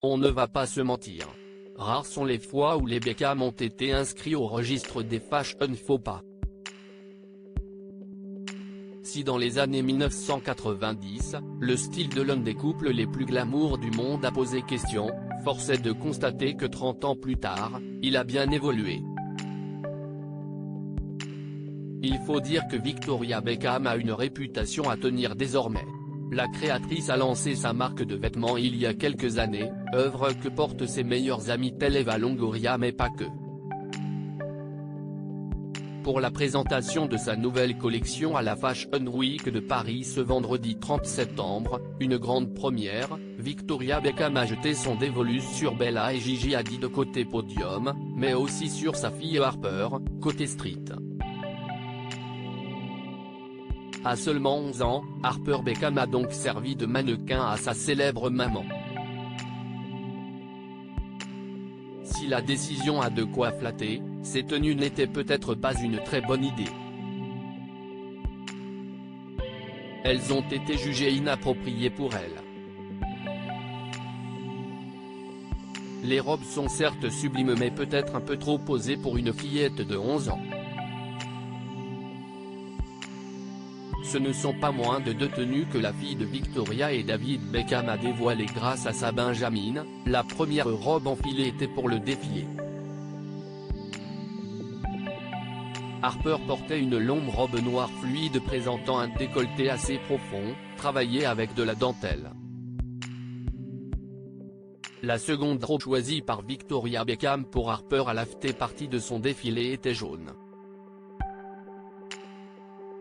On ne va pas se mentir. Rares sont les fois où les Beckham ont été inscrits au registre des fashion faux pas. Si dans les années 1990, le style de l'un des couples les plus glamour du monde a posé question, force est de constater que 30 ans plus tard, il a bien évolué. Il faut dire que Victoria Beckham a une réputation à tenir désormais. La créatrice a lancé sa marque de vêtements il y a quelques années, œuvre que portent ses meilleurs amis tels Eva Longoria mais pas que. Pour la présentation de sa nouvelle collection à la Fashion Week de Paris ce vendredi 30 septembre, une grande première, Victoria Beckham a jeté son dévolu sur Bella et Gigi Hadid côté podium, mais aussi sur sa fille Harper, côté street. À seulement 11 ans, Harper Beckham a donc servi de mannequin à sa célèbre maman. Si la décision a de quoi flatter, ces tenues n'étaient peut-être pas une très bonne idée. Elles ont été jugées inappropriées pour elle. Les robes sont certes sublimes mais peut-être un peu trop posées pour une fillette de 11 ans. Ce ne sont pas moins de deux tenues que la fille de Victoria et David Beckham a dévoilées grâce à sa Benjamin. La première robe enfilée était pour le défilé. Harper portait une longue robe noire fluide présentant un décolleté assez profond, travaillé avec de la dentelle. La seconde robe choisie par Victoria Beckham pour Harper à l'after partie de son défilé était jaune.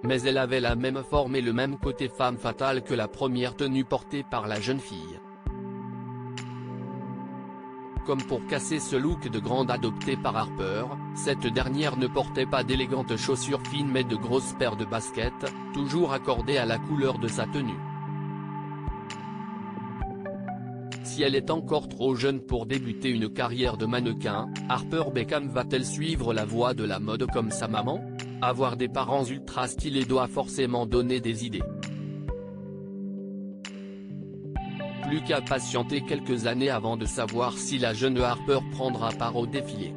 Mais elle avait la même forme et le même côté femme fatale que la première tenue portée par la jeune fille. Comme pour casser ce look de grande adopté par Harper, cette dernière ne portait pas d'élégantes chaussures fines mais de grosses paires de baskets, toujours accordées à la couleur de sa tenue. Si elle est encore trop jeune pour débuter une carrière de mannequin, Harper Beckham va-t-elle suivre la voie de la mode comme sa maman ? Avoir des parents ultra stylés doit forcément donner des idées. Plus qu'à patienter quelques années avant de savoir si la jeune Harper prendra part au défilé.